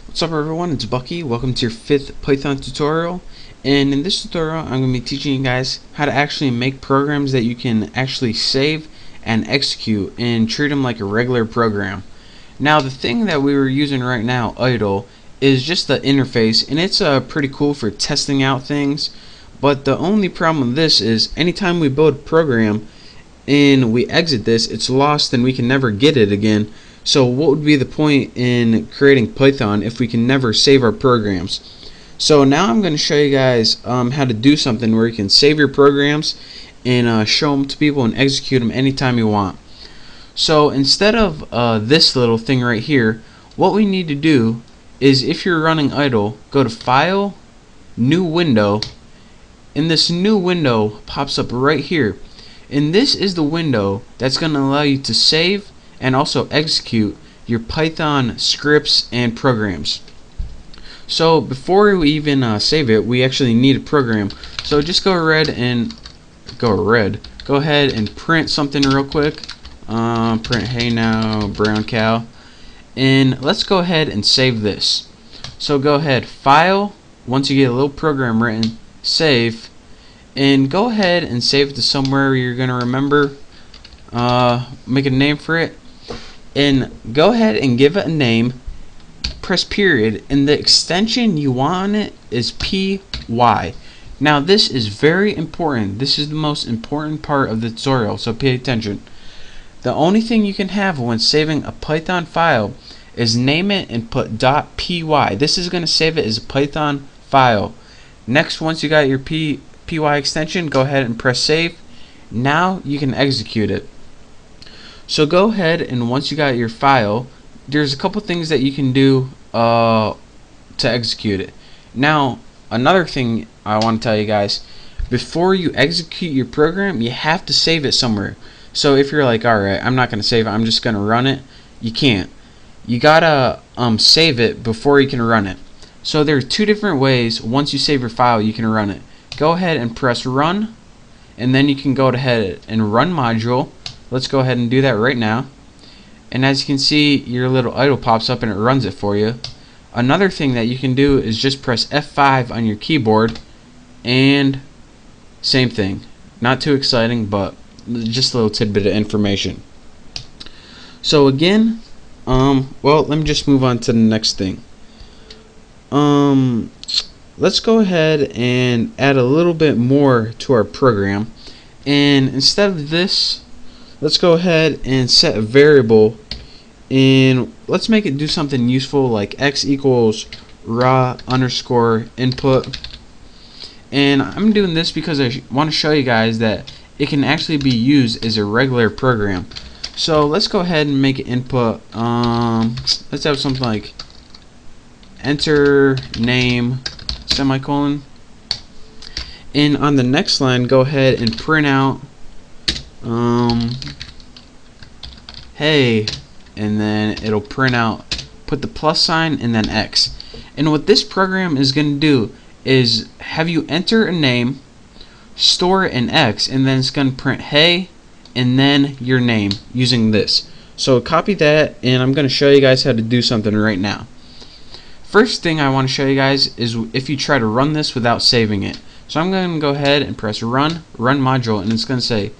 What's up everyone, it's Bucky. Welcome to your 5th Python tutorial, and in this tutorial I'm going to be teaching you guys how to actually make programs that you can actually save and execute and treat them like a regular program. Now the thing that we were using right now, idle, is just the interface, and it's pretty cool for testing out things, but the only problem with this is anytime we build a program and we exit this, it's lost and we can never get it again. So what would be the point in creating Python if we can never save our programs? So now I'm going to show you guys how to do something where you can save your programs and show them to people and execute them anytime you want. So instead of this little thing right here, what we need to do is, if you're running idle, go to File, New Window, and this new window pops up right here. And this is the window that's going to allow you to save and also execute your Python scripts and programs. So before we even save it, we actually need a program. So just go ahead and print something real quick. Print hey now brown cow, and let's go ahead and save this. So go ahead, File, once you get a little program written, Save, and go ahead and save it to somewhere you're gonna remember. Make a name for it, and go ahead and give it a name. Press period, and the extension you want it is py. Now this is very important. This is the most important part of the tutorial, so pay attention. The only thing you can have when saving a Python file is name it and put .py. This is going to save it as a Python file. Next, once you got your py extension, go ahead and press save. Now you can execute it. So go ahead, and once you got your file, there's a couple things that you can do to execute it. Now another thing I want to tell you guys, before you execute your program, you have to save it somewhere. So if you're like, alright, I'm not going to save it, I'm just going to run it, you can't. You gotta save it before you can run it. So there are two different ways. Once you save your file, you can run it. Go ahead and press run, and then you can go ahead and run module. Let's go ahead and do that right now. And as you can see, your little idle pops up and it runs it for you. Another thing that you can do is just press F5 on your keyboard, and same thing. Not too exciting, but just a little tidbit of information. So again, well, let me just move on to the next thing. Let's go ahead and add a little bit more to our program, and instead of this, let's go ahead and set a variable, and let's make it do something useful like x equals raw underscore input. And I'm doing this because I want to show you guys that it can actually be used as a regular program. So let's go ahead and make it input. Let's have something like enter name semicolon, and on the next line go ahead and print out hey, and then it'll print out, put the plus sign and then X. And what this program is going to do is have you enter a name, store an X, and then it's going to print hey and then your name using this. So copy that, and I'm going to show you guys how to do something right now. First thing I want to show you guys is if you try to run this without saving it. So I'm going to go ahead and press run module, and it's going to say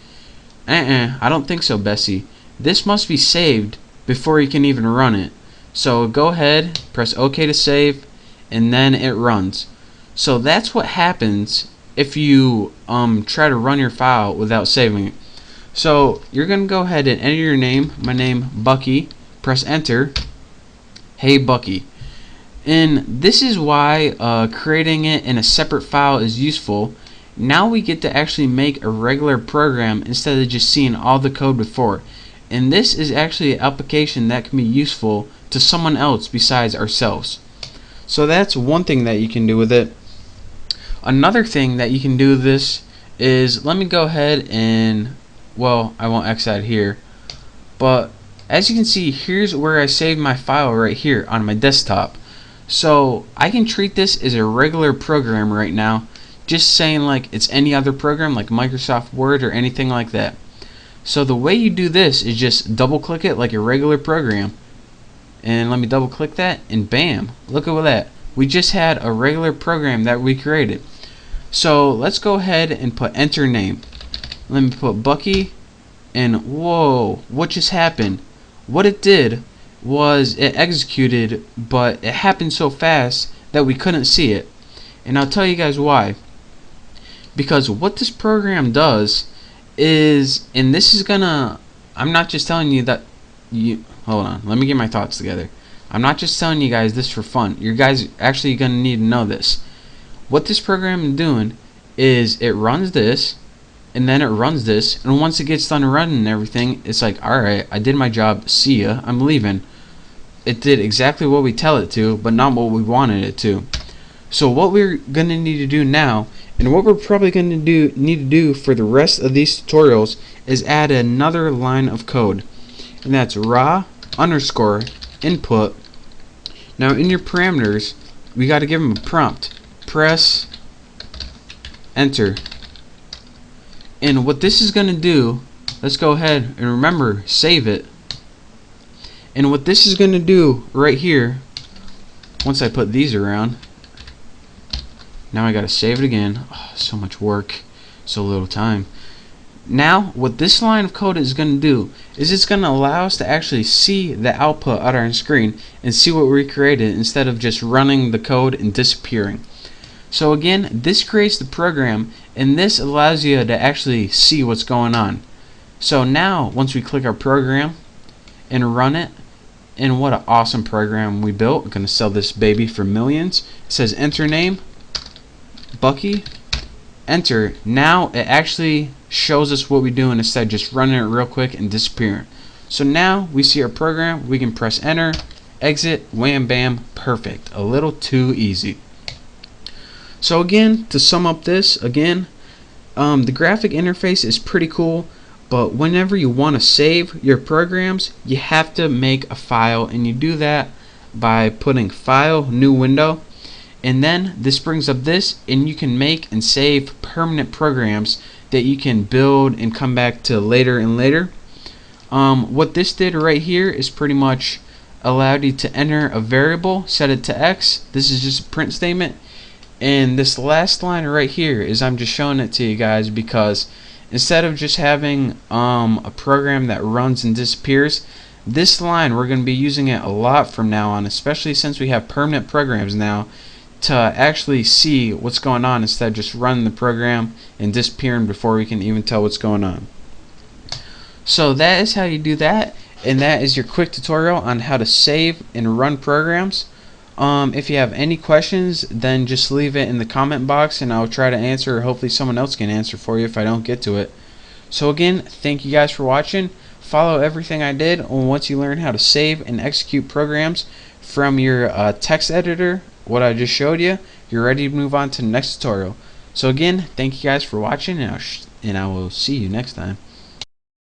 I don't think so, Bessie. This must be saved before you can even run it. So go ahead, press OK to save, and then it runs. So that's what happens if you try to run your file without saving it. So you're going to go ahead and enter your name, my name Bucky, press enter, hey Bucky. And this is why creating it in a separate file is useful. Now we get to actually make a regular program instead of just seeing all the code before. And this is actually an application that can be useful to someone else besides ourselves. So that's one thing that you can do with it. Another thing that you can do with this is, let me go ahead and, well, I won't X out here, but as you can see, here's where I saved my file right here on my desktop. So I can treat this as a regular program right now, just saying like it's any other program like Microsoft Word or anything like that. So the way you do this is just double click it like a regular program, And let me double click that, and bam, look at that. We just had a regular program that we created. So let's go ahead and put enter name. Let me put Bucky, and whoa, what just happened? What it did was it executed, but it happened so fast that we couldn't see it. And I'll tell you guys why. Because what this program does is, and this is gonna, I'm not just telling you that you, hold on, let me get my thoughts together. I'm not just telling you guys this for fun. You guys actually gonna need to know this. What this program is doing is it runs this, and then it runs this, and once it gets done running and everything, it's like, alright, I did my job, see ya, I'm leaving. It did exactly what we tell it to, but not what we wanted it to. So what we're gonna need to do now, and what we're probably gonna need to do for the rest of these tutorials, is add another line of code, and that's raw underscore input. Now in your parameters, we got to give them a prompt. Press enter. And what this is going to do, let's go ahead and remember, save it. And what this is going to do right here, once I put these around, now I got to save it again. Oh, so much work, so little time. Now what this line of code is going to do is it's going to allow us to actually see the output on our screen and see what we created instead of just running the code and disappearing. So again, this creates the program, and this allows you to actually see what's going on. So now once we click our program and run it, and what an awesome program we built. We're going to sell this baby for millions. It says enter name Bucky, enter. Now it actually shows us what we're doing instead of just running it real quick and disappearing. So now we see our program, we can press enter, exit, wham bam, perfect. A little too easy. So again, to sum up this, again, the graphic interface is pretty cool, but whenever you want to save your programs, you have to make a file, and you do that by putting file, new window, and then this brings up this, and you can make and save permanent programs that you can build and come back to later and later. What this did right here is pretty much allowed you to enter a variable, set it to X. This is just a print statement, and this last line right here is, I'm just showing it to you guys because instead of just having a program that runs and disappears, this line we're going to be using it a lot from now on, especially since we have permanent programs now, to actually see what's going on instead of just running the program and disappearing before we can even tell what's going on. So that is how you do that, and that is your quick tutorial on how to save and run programs. If you have any questions, then just leave it in the comment box and I'll try to answer, or hopefully someone else can answer for you if I don't get to it. So again, thank you guys for watching. Follow everything I did, and once you learn how to save and execute programs from your text editor, what I just showed you, you're ready to move on to the next tutorial. So again, thank you guys for watching, and I will see you next time.